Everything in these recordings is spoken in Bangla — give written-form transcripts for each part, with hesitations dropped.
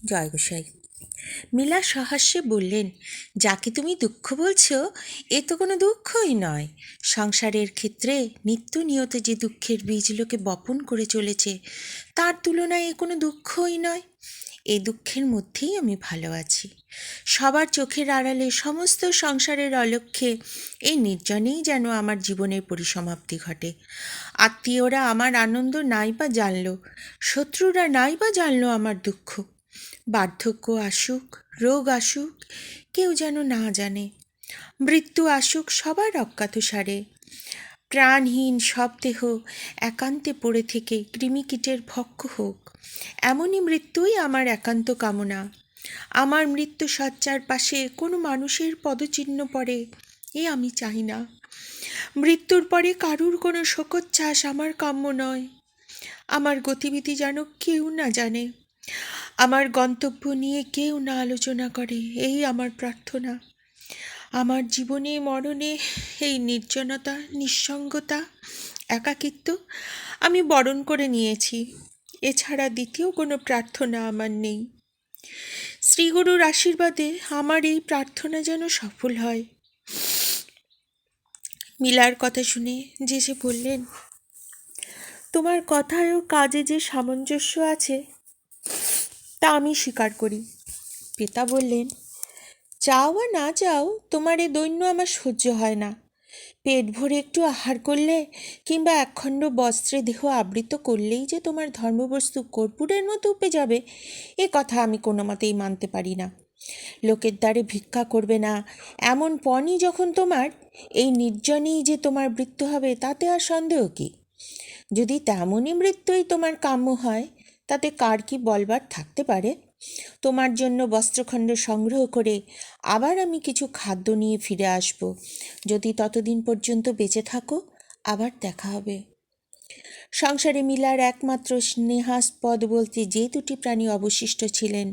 জয় গোসাই। মীলা সহাস্যে বললেন, যাকে তুমি দুঃখ বলছো এ তো কোনো দুঃখই নয়। সংসারের ক্ষেত্রে নিত্য নিয়ত যে দুঃখের বীজ লোকে বপন করে চলেছে তার তুলনায় এ কোনো দুঃখই নয়। এই দুঃখের মধ্যেই আমি ভালো আছি। সবার চোখের আড়ালে সমস্ত সংসারের অলক্ষ্যে এই নির্জনেই যেন আমার জীবনের পরিসমাপ্তি ঘটে। আত্মীয়রা আমার আনন্দ নাই বা জানল, শত্রুরা নাই বা জানল আমার দুঃখ। বার্ধক্য আসুক, রোগ আসুক, কেউ যেন না জানে। মৃত্যু আসুক সবার অজ্ঞাতসারে। প্রাণহীন সব দেহ একান্তে পড়ে থেকে কৃমিকীটের ভক্ষ হোক, এমনই মৃত্যুই আমার একান্ত কামনা। আমার মৃত্যু শয্যার পাশে কোনো মানুষের পদচিহ্ন পড়ে এ আমি চাই না। মৃত্যুর পরে কারুর কোনো শোকোচ্ছ্বাস আমার কাম্য নয়। আমার গতিবিধি যেন কেউ না জানে, আমার গন্তব্য নিয়ে কেউ না আলোচনা করে, এই আমার প্রার্থনা। আমার জীবনে মরণে এই নির্জনতা, নিঃসঙ্গতা, একাকিত্ব আমি বরণ করে নিয়েছি। এছাড়া দ্বিতীয় কোনো প্রার্থনা আমার নেই। শ্রীগুরুর আশীর্বাদে আমার এই প্রার্থনা যেন সফল হয়। মিলার কথা শুনে যে বললেন, তোমার কথায় ও কাজে যে সামঞ্জস্য আছে তা আমি স্বীকার করি। পিতা বললেন, চাও বা না চাও তোমার এ দৈন্য আমার সহ্য হয় না। পেট ভরে একটু আহার করলে কিংবা একখণ্ড বস্ত্রে দেহ আবৃত করলেই যে তোমার ধর্মবস্তু কর্পূরের মতো উপে যাবে এ কথা আমি কোনো মতেই মানতে পারি না। লোকের দ্বারে ভিক্ষা করবে না এমন পণই যখন তোমার, এই নির্জনেই যে তোমার মৃত্যু হবে তাতে আর সন্দেহ কি? যদি তেমনই মৃত্যুই তোমার কাম্য হয় তাতে কার কি বলবার থাকতে পারে? তোমার জন্য বস্ত্রখণ্ড সংগ্রহ করে আবার আমি কিছু খাদ্য নিয়ে ফিরে আসব। যদি ততদিন পর্যন্ত বেঁচে থাকো আবার দেখা হবে। সংসারে মিলার একমাত্র স্নেহাস্পদ বলতে যে দুটি প্রাণী অবশিষ্ট ছিলেন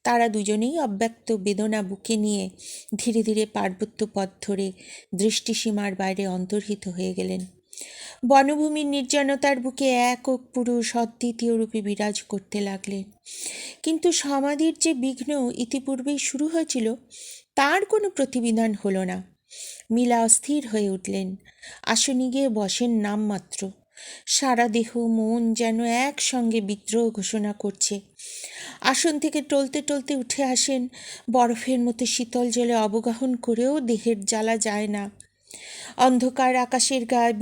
তারা দুজনেই অব্যক্ত বেদনা বুকে নিয়ে ধীরে ধীরে পার্বত্য পথ ধরে দৃষ্টিসীমার বাইরে অন্তর্হিত হয়ে গেলেন। বনভূমির নির্জনতার বুকে একক পুরুষ অদ্বিতীয় রূপে বিরাজ করতে লাগলেন। কিন্তু সমাধির যে বিঘ্ন ইতিপূর্বেই শুরু হয়েছিল তার কোনো প্রতিবিধান হলো না। মিলা অস্থির হয়ে উঠলেন। আসনে গিয়ে বসেন নামমাত্র। সারা দেহ মন যেন একসঙ্গে বিদ্রোহ ঘোষণা করছে। আসন থেকে টলতে টলতে উঠে আসেন। বরফের মতো শীতল জলে অবগাহন করেও দেহের জ্বালা যায় না। অন্ধকার আকাশের গায়ে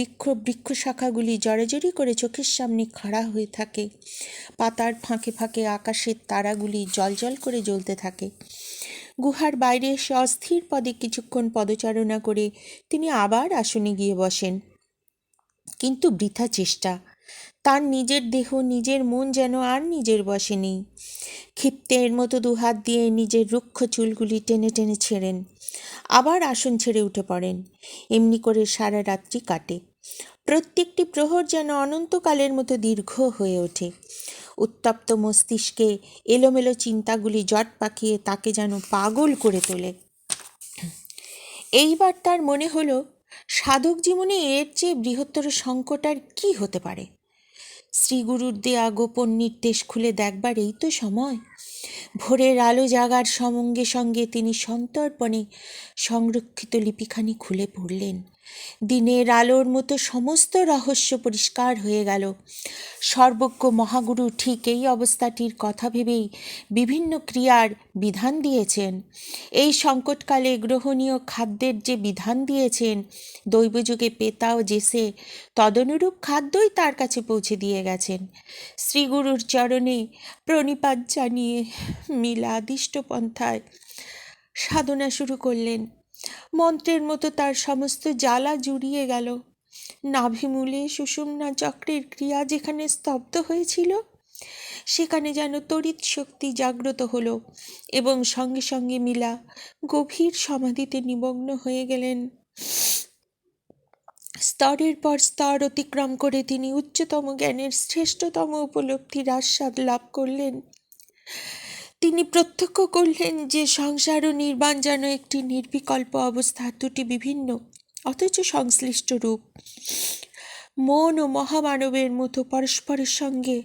বৃক্ষ শাখাগুলি জড়াজড়ি করে চোখের সামনে খাড়া হয়ে থাকে। পাতার ফাঁকে ফাঁকে আকাশের তারাগুলি জ্বলজ্বল করে জ্বলতে থাকে। গুহার বাইরে এসে অস্থির পদে কিছুক্ষণ পদচারণা করে তিনি আবার আসনে গিয়ে বসেন। কিন্তু বৃথা চেষ্টা। তার নিজের দেহ নিজের মন যেন আর নিজের বশে নেই। ক্ষিপ্তের মতো দুহাত দিয়ে নিজের রুক্ষ চুলগুলি টেনে টেনে ছেড়েন। আবার আসন ছেড়ে উঠে পড়েন। এমনি করে সারা রাত্রি কাটে। প্রত্যেকটি প্রহর যেন অনন্তকালের মতো দীর্ঘ হয়ে ওঠে। উত্তপ্ত মস্তিষ্কে এলোমেলো চিন্তাগুলি জট পাকিয়ে তাকে যেন পাগল করে তোলে। এইবার তার মনে হলো, সাধক জীবনে এর চেয়ে বৃহত্তর সংকট আর কী হতে পারে? শ্রীগুরুর দেয়া গোপন নির্দেশ খুলে দেখবার এই তো সময়। ভোরের আলো জাগার সঙ্গে সঙ্গে তিনি সন্তর্পণে সংরক্ষিত লিপিখানি খুলে পড়লেন। দিনের আলোর মতো সমস্ত রহস্য পরিষ্কার হয়ে গেল। সর্বজ্ঞ মহাগুরু ঠিক এই অবস্থাটির কথা ভেবেই বিভিন্ন ক্রিয়ার বিধান দিয়েছেন। এই সংকটকালে গ্রহণীয় খাদ্যের যে বিধান দিয়েছেন, দৈবযুগে পেতা ও জেসে তদনুরূপ খাদ্যই তার কাছে পৌঁছে দিয়ে গেছেন। শ্রীগুরুর চরণে প্রণিপাত জানিয়ে মিলা আদিষ্ট পন্থায় সাধনা শুরু করলেন। মন্ত্রের মতো তার সমস্ত জ্বালা জুড়িয়ে গেল। নাভিমূলে সুষুম্না চক্রের ক্রিয়া যেখানে স্তব্ধ হয়েছিল সেখানে যেন তড়িৎ শক্তি জাগ্রত হলো এবং সঙ্গে সঙ্গে মিলা গভীর সমাধিতে নিমগ্ন হয়ে গেলেন। স্তরের পর স্তর অতিক্রম করে তিনি উচ্চতম জ্ঞানের শ্রেষ্ঠতম উপলব্ধির আস্বাদ লাভ করলেন। তিনি প্রত্যক্ষ করলেন যে সংসার ও নির্বাণ যেন একটি নির্বিকল্প অবস্থা, দুটি বিভিন্ন অথচ সংশ্লিষ্ট রূপ। মন ও মহামানবের মতো পরস্পরের সঙ্গে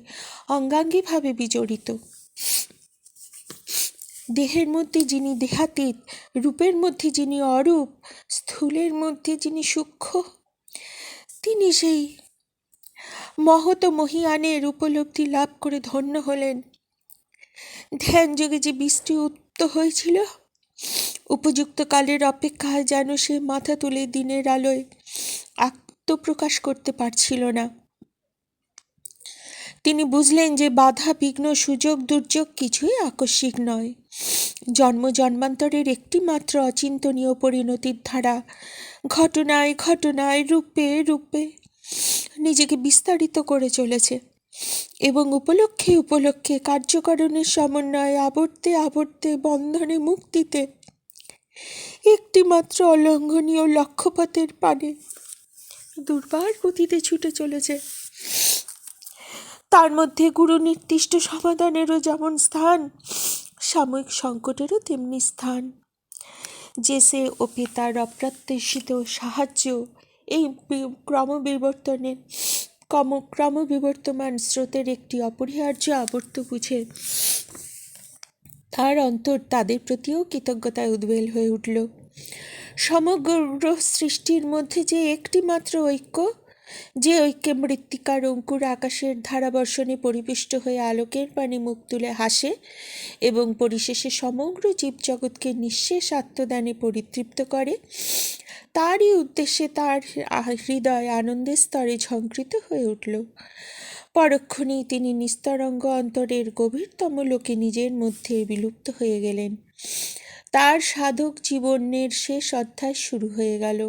অঙ্গাঙ্গিভাবে বিজড়িত। দেহের মধ্যে যিনি দেহাতীত, রূপের মধ্যে যিনি অরূপ, স্থূলের মধ্যে যিনি সূক্ষ্ম, তিনি সেই মহৎ মহিয়ানের উপলব্ধি লাভ করে ধন্য হলেন। ধ্যানযোগে যে বৃষ্টি উত্ত হয়েছিল, উপযুক্ত কালের অপেক্ষায় যেন সে মাথা তুলে দিনের আলোয় আত্মপ্রকাশ করতে পারছিল না। তিনি বুঝলেন যে বাধা বিঘ্ন সুযোগ দুর্যোগ কিছুই আকস্মিক নয়, জন্ম জন্মান্তরের একটি মাত্র অচিন্তনীয় পরিণতির ধারা ঘটনায় ঘটনায় রূপে রূপে নিজেকে বিস্তারিত করে চলেছে এবং উপলক্ষে উপলক্ষে কার্যকারণের সমন্বয়ে আবর্তে আবর্তে বন্ধনে মুক্তিতে একটিমাত্র অলঙ্ঘনীয় লক্ষ্যপথের পানে দুর্বার গতিতে ছুটে চলেছে। তার মধ্যে গুরু নির্দিষ্ট সমাধানেরও যেমন স্থান, সাময়িক সংকটেরও তেমনি স্থান। যে সে ও পিতার অপ্রত্যাশিত সাহায্য এই ক্রমবিবর্তমান স্রোতের একটি অপরিহার্য আবর্ত বুঝে তার অন্তর তাদের প্রতিও কৃতজ্ঞতায় উদ্বেল হয়ে উঠল। সমগ্র সৃষ্টির মধ্যে যে একটি মাত্র ঐক্য, যে ঐক্যে মৃত্তিকার অঙ্কুর আকাশের ধারাবর্ষণে পরিপুষ্ট হয়ে আলোকের পানে মুখ তুলে হাসে এবং পরিশেষে সমগ্র জীবজগৎকে নিঃশেষ আত্মদানে পরিতৃপ্ত করে, তারই উদ্দেশ্যে তার হৃদয় আনন্দের স্তরে ঝঙ্কৃত হয়ে উঠল। পরক্ষণেই তিনি নিস্তরঙ্গ অন্তরের গভীরতম লোকে নিজের মধ্যে বিলুপ্ত হয়ে গেলেন। তার সাধক জীবনের শেষ অধ্যায় শুরু হয়ে গেল।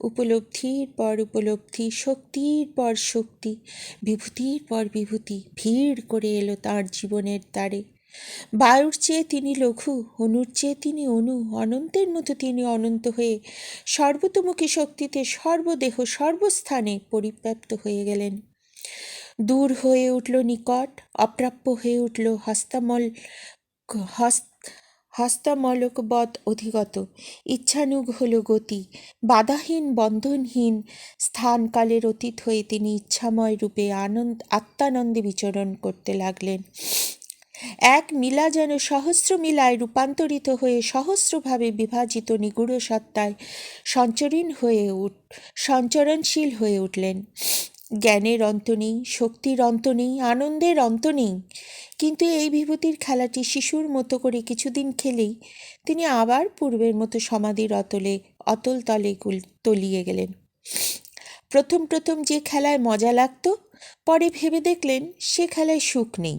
উপলব্ধির পর উপলব্ধি, শক্তির পর শক্তি, বিভূতির পর বিভূতি ভিড় করে এলো তার জীবনের দ্বারে। বায়ুর চেয়ে তিনি লঘু, অনুর চেয়ে তিনি অনু, অনন্তের মতো তিনি অনন্ত হয়ে সর্বতোমুখী শক্তিতে সর্বদেহ সর্বস্থানে পরিব্যাপ্ত হয়ে গেলেন। দূর হয়ে উঠল নিকট, অপ্রাপ্য হয়ে উঠল হস্তমলকবৎ অধিগত, ইচ্ছানুগ হল গতি, বাধাহীন বন্ধনহীন স্থানকালের অতীত হয়ে তিনি ইচ্ছাময় রূপে আত্মানন্দে বিচরণ করতে লাগলেন। এক মিলা যেন সহস্র মিলায় রূপান্তরিত হয়ে সহস্রভাবে বিভাজিত নিগূঢ় সত্তায় সঞ্চরণশীল হয়ে উঠলেন। জ্ঞানের অন্ত নেই, শক্তির অন্ত নেই, আনন্দের অন্ত নেই। কিন্তু এই বিভূতির খেলাটি শিশুর মতো করে কিছুদিন খেলেই তিনি আবার পূর্বের মতো সমাধির অতল তলে তলিয়ে গেলেন। প্রথম প্রথম যে খেলায় মজা লাগতো, পরে ভেবে দেখলেন সে খেলায় সুখ নেই।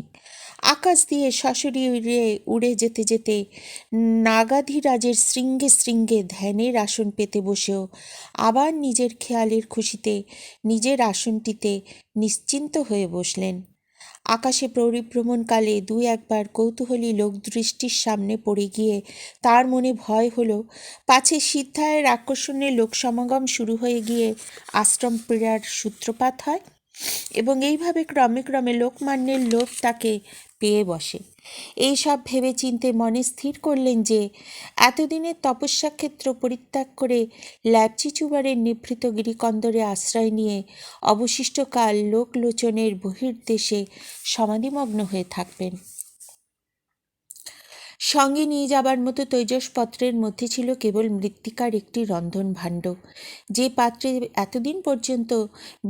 আকাশ দিয়ে সশরীরে উড়ে যেতে যেতে নাগাধিরাজের শৃঙ্গে শৃঙ্গে ধ্যানের আসন পেতে বসেও আবার নিজের খেয়ালের খুশিতে নিজের আসনটিতে নিশ্চিন্ত হয়ে বসলেন। আকাশে পরিভ্রমণকালে দু একবার কৌতূহলী লোকদৃষ্টির সামনে পড়ে গিয়ে তার মনে ভয় হলো পাছে সিদ্ধায়ের আকর্ষণে লোকসমাগম শুরু হয়ে গিয়ে আশ্রম পীড়ার সূত্রপাত হয় এবং এইভাবে ক্রমে ক্রমে লোকমান্যের লোভ তাকে পেয়ে বসে। এই সব ভেবে চিন্তে মনে স্থির করলেন যে এতদিনের তপস্যাক্ষেত্র পরিত্যাগ করে ল্যাপচিচুবারের নিভৃত গিরিকন্দরে আশ্রয় নিয়ে অবশিষ্টকাল লোকলোচনের বহির্দেশে সমাধিমগ্ন হয়ে থাকবেন। সঙ্গে নিয়ে যাবার মতো তৈজসপত্রের মধ্যে ছিল কেবল মৃত্তিকার একটি রন্ধন ভাণ্ড, যে পাত্রে এতদিন পর্যন্ত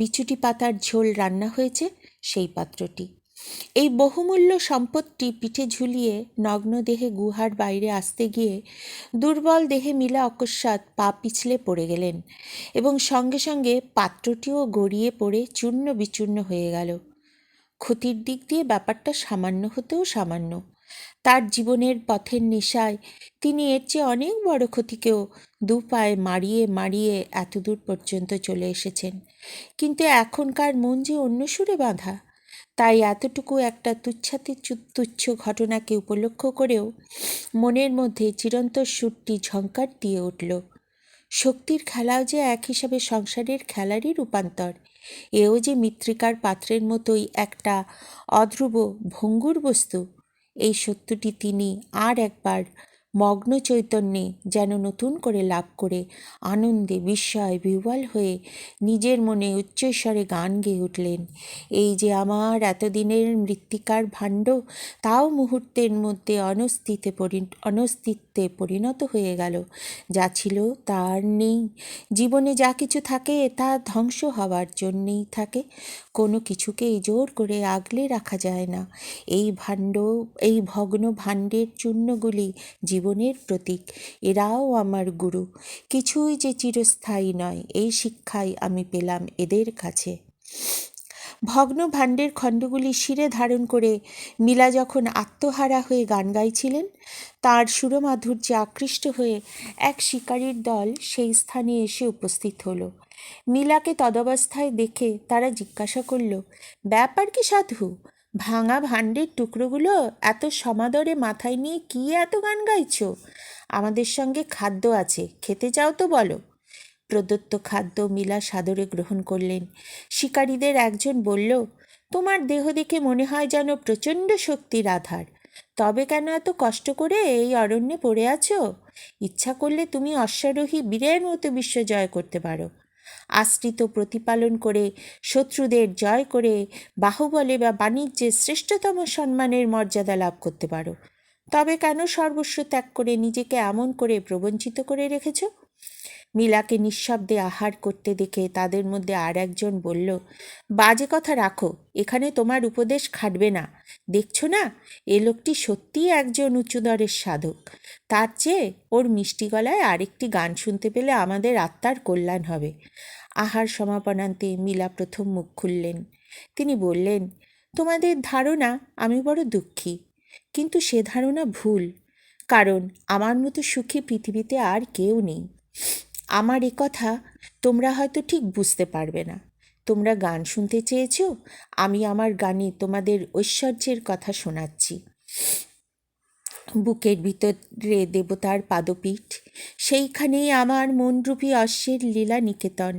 বিচুটি পাতার ঝোল রান্না হয়েছে সেই পাত্রটি। এই বহুমূল্য সম্পদটি পিঠে ঝুলিয়ে নগ্ন দেহে গুহার বাইরে আসতে গিয়ে দুর্বল দেহে মিলা অকস্মাৎ পা পিছলে পড়ে গেলেন এবং সঙ্গে সঙ্গে পাত্রটিও গড়িয়ে পড়ে চূর্ণ বিচূর্ণ হয়ে গেল। ক্ষতির দিক দিয়ে ব্যাপারটা সামান্য হতেও সামান্য। তার জীবনের পথের নেশায় তিনি এর চেয়ে অনেক বড় ক্ষতিকেও দু পায়ে মারিয়ে মারিয়ে এতদূর পর্যন্ত চলে এসেছেন। কিন্তু এখনকার মন যে অন্য সুরে বাঁধা, তাই এতটুকু একটা তুচ্ছ ঘটনাকে উপলক্ষ করেও মনের মধ্যে চিরন্তর সুরটি ঝঙ্কার দিয়ে উঠল। শক্তির খেলাও যে এক হিসাবে সংসারের খেলারই রূপান্তর, এও যে মৃত্তিকার পাত্রের মতোই একটা অধ্রুব ভঙ্গুর বস্তু, এই সত্যটি তিনি আর একবার মগ্ন চৈতন্যে যেন নতুন করে লাভ করে আনন্দে বিস্ময় বিহ্বল হয়ে নিজের মনে উচ্চস্বরে গান গেয়ে উঠলেন। এই যে আমার এতদিনের মৃত্তিকার ভাণ্ড, তাও মুহূর্তের মধ্যে অনস্তিত্বে পরিণত হয়ে গেল। যা ছিল তা আর নেই। জীবনে যা কিছু থাকে তা ধ্বংস হওয়ার জন্যেই থাকে, কোনো কিছুকেই জোর করে আগলে রাখা যায় না। এই ভগ্ন ভাণ্ডের চূর্ণগুলি জীবনের প্রতীক, এরাও আমার গুরু। কিছুই যে চিরস্থায়ী নয়, এই শিক্ষাই আমি পেলাম এদের কাছে। ভগ্ন ভাণ্ডের খণ্ডগুলি শিরে ধারণ করে মীলা যখন আত্মহারা হয়ে গান গাইছিলেন, তার সুরমাধুর্যে আকৃষ্ট হয়ে এক শিকারীর দল সেই স্থানে এসে উপস্থিত হলো। মীলাকে তদবস্থায় দেখে তারা জিজ্ঞাসা করল, ব্যাপার কি সাধু? ভাঙা ভাণ্ডের টুকরোগুলো এত সমাদরে মাথায় নিয়ে কি এত গান গাইছ? আমাদের সঙ্গে খাদ্য আছে, খেতে চাও তো বলো। প্রদত্ত খাদ্য মীলা সাদরে গ্রহণ করলেন। শিকারীদের একজন বলল, তোমার দেহ দেখে মনে হয় যেন প্রচণ্ড শক্তির আধার। তবে কেন এত কষ্ট করে এই অরণ্যে পড়ে আছো? ইচ্ছা করলে তুমি অশ্বারোহী বীরের মতো বিশ্ব জয় করতে পারো। আশ্রিত প্রতিপালন করে, শত্রুদের জয় করে, বাহুবলে বা বাণিজ্যে শ্রেষ্ঠতম সম্মানের মর্যাদা লাভ করতে পারো। তবে কেন সর্বস্ব ত্যাগ করে নিজেকে এমন করে প্রবঞ্চিত করে রেখেছ? মীলাকে নিঃশব্দে আহার করতে দেখে তাদের মধ্যে আর একজন বলল, বাজে কথা রাখো, এখানে তোমার উপদেশ খাটবে না। দেখছো না, এ লোকটি সত্যিই একজন উচ্চদরের সাধক। তার চেয়ে ওর মিষ্টি গলায় আরেকটি গান শুনতে পেলে আমাদের আত্মার কল্যাণ হবে। আহার সমাপনান্তে মীলা প্রথম মুখ খুললেন। তিনি বললেন, তোমাদের ধারণা আমি বড় দুঃখী, কিন্তু সে ধারণা ভুল। কারণ আমার মতো সুখী পৃথিবীতে আর কেউ নেই। আমার এ কথা তোমরা হয়তো ঠিক বুঝতে পারবে না। তোমরা গান শুনতে চেয়েছ, আমি আমার গানে তোমাদের ঐশ্বর্যের কথা শোনাচ্ছি। বুকের ভিতরে দেবতার পাদপীঠ, সেইখানেই আমার মনরূপী অশ্বের লীলা নিকেতন।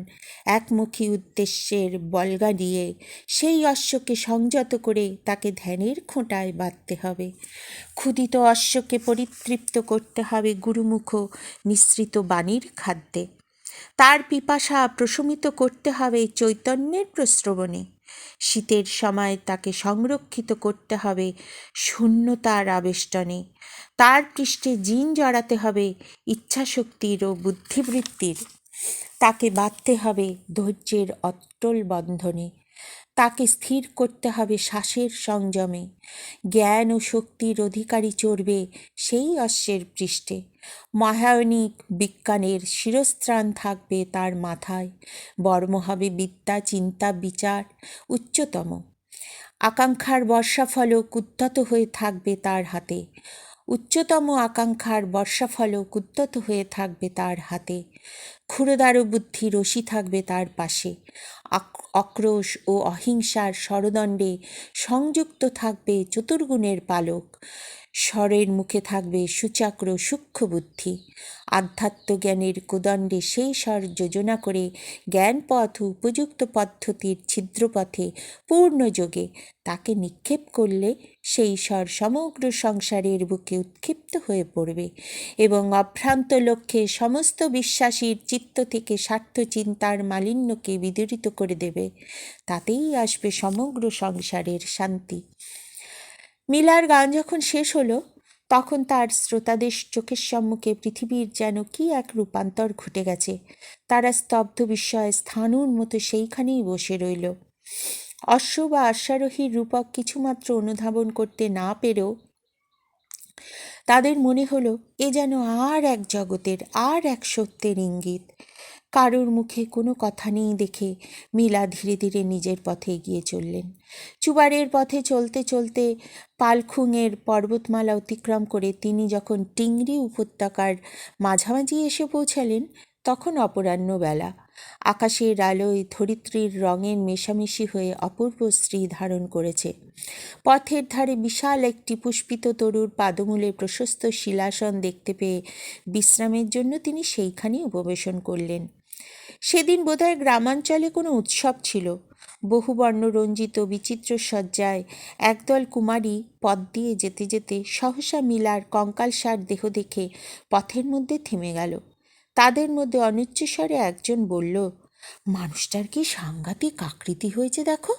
একমুখী উদ্দেশ্যের বলগা দিয়ে সেই অশ্বকে সংযত করে তাকে ধ্যানের খোঁটায় বাঁধতে হবে। ক্ষুদিত অশ্বকে পরিতৃপ্ত করতে হবে গুরুমুখ নিঃসৃত বাণীর খাদ্যে। তার পিপাসা প্রশমিত করতে হবে চৈতন্যের প্রস্রবণে। শীতের সময় তাকে সংরক্ষিত করতে হবে শূন্যতার আবেষ্টনে। তার পৃষ্ঠে জিন জড়াতে হবে ইচ্ছাশক্তির ও বুদ্ধিবৃত্তির। তাকে বাঁধতে হবে ধৈর্যের অটল বন্ধনে। তাকে স্থির করতে হবে শ্বাসের সংযমে। জ্ঞান ও শক্তির অধিকারী চড়বে সেই অশ্বের পৃষ্ঠে। মহায়নিক বিজ্ঞানের শিরস্ত্রাণ থাকবে তার মাথায়। বর্ম হবে বিদ্যা, চিন্তা, বিচার উচ্চতম। আকাঙ্ক্ষার বর্ষাফলক উদ্যত হয়ে থাকবে তার হাতে। উচ্চতম আকাঙ্ক্ষার বর্ষাফলক উদ্যত হয়ে থাকবে তার হাতে। ক্ষুরদার বুদ্ধি রশি থাকবে তার পাশে। অক্রোশ ও অহিংসার স্বরদণ্ডে সংযুক্ত থাকবে চতুর্গুণের পালক। স্বরের মুখে থাকবে সুচাক্র সূক্ষ্ম বুদ্ধি। আধ্যাত্মজ্ঞানের কোদণ্ডে সেই স্বর যোজনা করে জ্ঞানপথ উপযুক্ত পদ্ধতির ছিদ্রপথে পূর্ণযোগে তাকে নিক্ষেপ করলে সেই স্বর সমগ্র সংসারের বুকে উৎক্ষিপ্ত হয়ে পড়বে এবং অভ্রান্ত লক্ষ্যে সমস্ত বিশ্বাসীর চিত্ত থেকে স্বার্থ চিন্তার মালিন্যকে বিদূরিত করে দেবে। তাতেই আসবে সমগ্র সংসারের শান্তি। মীলার গান যখন শেষ হলো, তখন তার শ্রোতাদের চোখের সম্মুখে পৃথিবীর যেন কি এক রূপান্তর ঘটে গেছে। তারা স্তব্ধ বিস্ময়ে স্থাণুর মতো সেইখানেই বসে রইল। অশ্ব বা অশ্বারোহীর রূপক কিছুমাত্র অনুধাবন করতে না পেরেও তাদের মনে হলো এ যেন আর এক জগতের, আর এক সত্যের ইঙ্গিত। কারোর মুখে কোনো কথা নেই দেখে মীলা ধীরে ধীরে নিজের পথে এগিয়ে চললেন। চুবারের পথে চলতে চলতে পালখুংয়ের পর্বতমালা অতিক্রম করে তিনি যখন টিংরি উপত্যকার মাঝামাঝি এসে পৌঁছালেন, তখন অপরাহ্ন বেলা। আকাশের আলোয় ধরিত্রীর রঙের মেশামেশি হয়ে অপূর্ব শ্রী ধারণ করেছে। পথের ধারে বিশাল একটি পুষ্পিত তরুর পাদমূলে প্রশস্ত শিলাসন দেখতে পেয়ে বিশ্রামের জন্য তিনি সেইখানেই উপবেশন করলেন। সেদিন বোধহয় গ্রামাঞ্চলে কোনো উৎসব ছিল। বহুবর্ণরঞ্জিত বিচিত্র সজ্জায় একদল কুমারী পথ দিয়ে যেতে যেতে সহসা মিলার কঙ্কালসার দেহ দেখে পথের মধ্যে থেমে গেল। তাদের মধ্যে অনুচ্চস্বরে একজন বলল, মানুষটার কি সাংঘাতিক আকৃতি হয়েছে দেখো,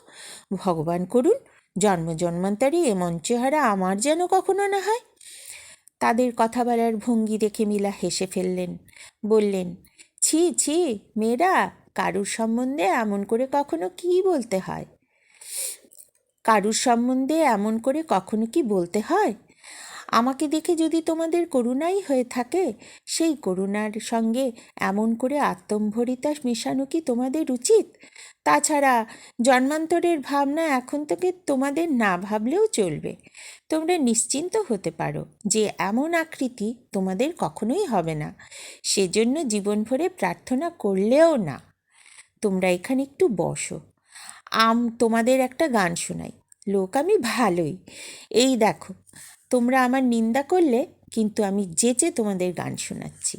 ভগবান করুন জন্ম জন্মান্তরে এমন চেহারা আমার যেন কখনো না হয়। তাদের কথা বলার ভঙ্গি দেখে মিলা হেসে ফেললেন, বললেন, ছি ছি মেয়েরা, কারুর সম্বন্ধে এমন করে কখনো কি বলতে হয়? কারুর সম্বন্ধে এমন করে কখনো কি বলতে হয়? আমাকে দেখে যদি তোমাদের করুণাই হয়ে থাকে, সেই করুণার সঙ্গে এমন করে আত্মম্ভরিতা মেশানো কি তোমাদের উচিত? তাছাড়া জন্মান্তরের ভাবনা এখন থেকে তোমাদের না ভাবলেও চলবে। তোমরা নিশ্চিন্ত হতে পারো যে এমন আকৃতি তোমাদের কখনোই হবে না, সেজন্য জীবন ভরে প্রার্থনা করলেও না। তোমরা এখানে একটু বসো, তোমাদের একটা গান শোনাই। লোক আমি ভালোই, এই দেখো, তোমরা আমার নিন্দা করলে, কিন্তু আমি যেচে তোমাদের গান শোনাচ্ছি।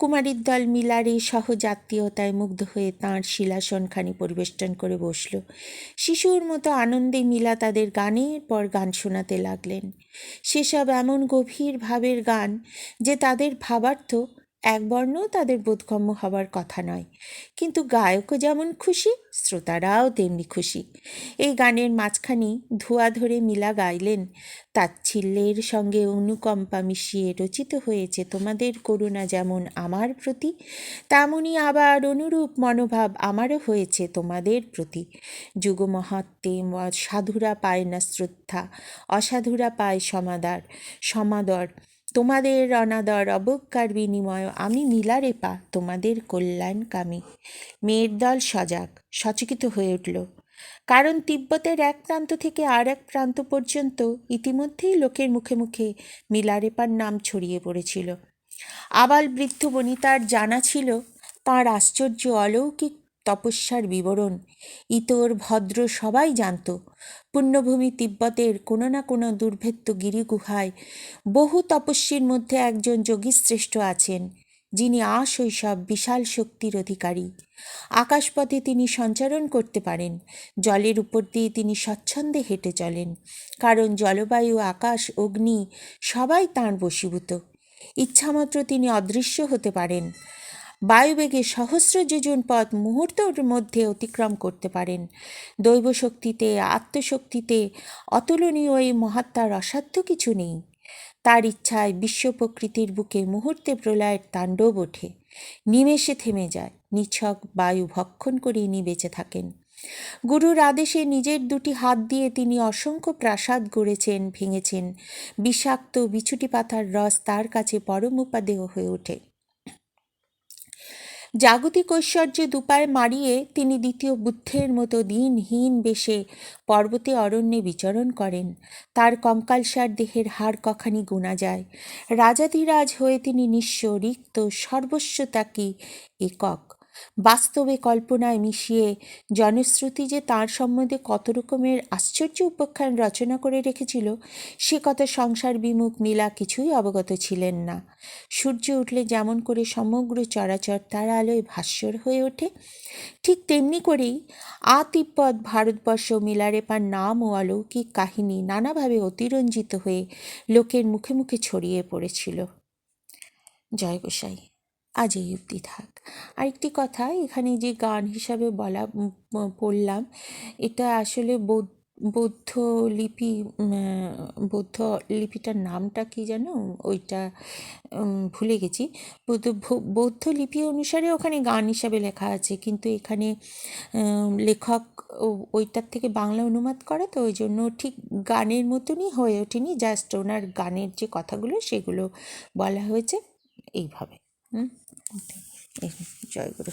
কুমারীর দল মিলার এই সহজাতীয়তায় মুগ্ধ হয়ে তাঁর শিলাসনখানি পরিবেষ্টন করে বসল। শিশুর মতো আনন্দে মিলা তাদের গানের পর গান শোনাতে লাগলেন। সেসব এমন গভীর ভাবের গান যে তাদের ভাবার্থ এক বর্ণও তাদের বোধগম্য হবার কথা নয়, কিন্তু গায়কও যেমন খুশি, শ্রোতারাও তেমনি খুশি। এই গানের মাঝখানি ধোঁয়া ধরে মিলা গাইলেন, তাচ্ছিল্যের সঙ্গে অনুকম্পা মিশিয়ে রচিত হয়েছে তোমাদের করুণা যেমন আমার প্রতি, তেমনি আবার অনুরূপ মনোভাব আমারও হয়েছে তোমাদের প্রতি। যুগমহাত্মে সাধুরা পায় না শ্রদ্ধা, অসাধুরা পায় সমাদর। তোমাদের অনাদর অবজ্ঞার বিনিময় আমি মিলারেপা তোমাদের কল্যাণকামী। মেয়ের দল সচকিত হয়ে উঠল, কারণ তিব্বতের এক প্রান্ত থেকে আর এক প্রান্ত পর্যন্ত ইতিমধ্যেই লোকের মুখে মুখে মিলারেপার নাম ছড়িয়ে পড়েছিল। আবাল বৃদ্ধ বনিতার জানা ছিল তাঁর আশ্চর্য অলৌকিক তপস্যার বিবরণ। ইতর ভদ্র সবাই জানত পুণ্যভূমি তিব্বতের কোনো না কোনো দুর্ভেদ্য গিরিগুহায় বহু তপস্বীর মধ্যে একজন যোগীশ্রেষ্ঠ আছেন, যিনি আশৈশব বিশাল শক্তির অধিকারী। আকাশপথে তিনি সঞ্চারণ করতে পারেন, জলের উপর দিয়ে তিনি স্বচ্ছন্দে হেঁটে চলেন, কারণ জলবায়ু আকাশ অগ্নি সবাই তাঁর বশীভূত। ইচ্ছামাত্র তিনি অদৃশ্য হতে পারেন, বায়ুবেগে সহস্র যোজন পথ মুহূর্তের মধ্যে অতিক্রম করতে পারেন। দৈবশক্তিতে আত্মশক্তিতে অতুলনীয় এই মহাত্মার অসাধ্য কিছু নেই। তার ইচ্ছায় বিশ্ব প্রকৃতির বুকে মুহূর্তে প্রলয়ের তাণ্ডব ওঠে, নিমেষে থেমে যায়, নিছক বায়ু ভক্ষণ করে ইনি বেঁচে থাকেন। গুরুর আদেশে নিজের দুটি হাত দিয়ে তিনি অসংখ্য প্রাসাদ গড়েছেন, ভেঙেছেন। বিষাক্ত বিছুটি পাতার রস তার কাছে পরম উপাদেয় হয়ে ওঠে। জাগতিক ঐশ্বর্যে দুপায়ে মারিয়ে তিনি দ্বিতীয় বুদ্ধের মতো দিনহীন বেশে পর্বতে অরণ্যে বিচরণ করেন। তার কঙ্কালসার দেহের হাড় কখানি গোনা যায়। রাজাধিরাজ হয়ে তিনি নিঃস্ব, রিক্ত, সর্বস্ব তাকি একক। বাস্তবে কল্পনায় মিশিয়ে জনশ্রুতি যে তাঁর সম্বন্ধে কত রকমের আশ্চর্য উপাখ্যান রচনা করে রেখেছিল, সে কথা সংসার বিমুখ মিলা কিছুই অবগত ছিলেন না। সূর্য উঠলে যেমন করে সমগ্র চরাচর তার আলোয় ভাস্বর হয়ে ওঠে, ঠিক তেমনি করেই তিব্বত ভারতবর্ষ মিলারেপার নাম ও অলৌকিক কাহিনী নানাভাবে অতিরঞ্জিত হয়ে লোকের মুখে মুখে ছড়িয়ে পড়েছিল। জয় গোসাই। আজ এই অবধি থাক। আরেকটি কথা, এখানে যে গান হিসাবে পড়লাম, এটা আসলে বৌদ্ধ লিপি, বৌদ্ধ লিপিটার নামটা কি যেন, ওইটা ভুলে গেছি। বৌদ্ধ লিপি অনুসারে ওখানে গান হিসাবে লেখা আছে, কিন্তু এখানে লেখক ওইটার থেকে বাংলা অনুবাদ করা, তো ওই জন্য ঠিক গানের মতনই হয়ে ওঠেনি, জাস্ট ওনার গানের যে কথাগুলো সেগুলো বলা হয়েছে এইভাবে। জয় গুরু।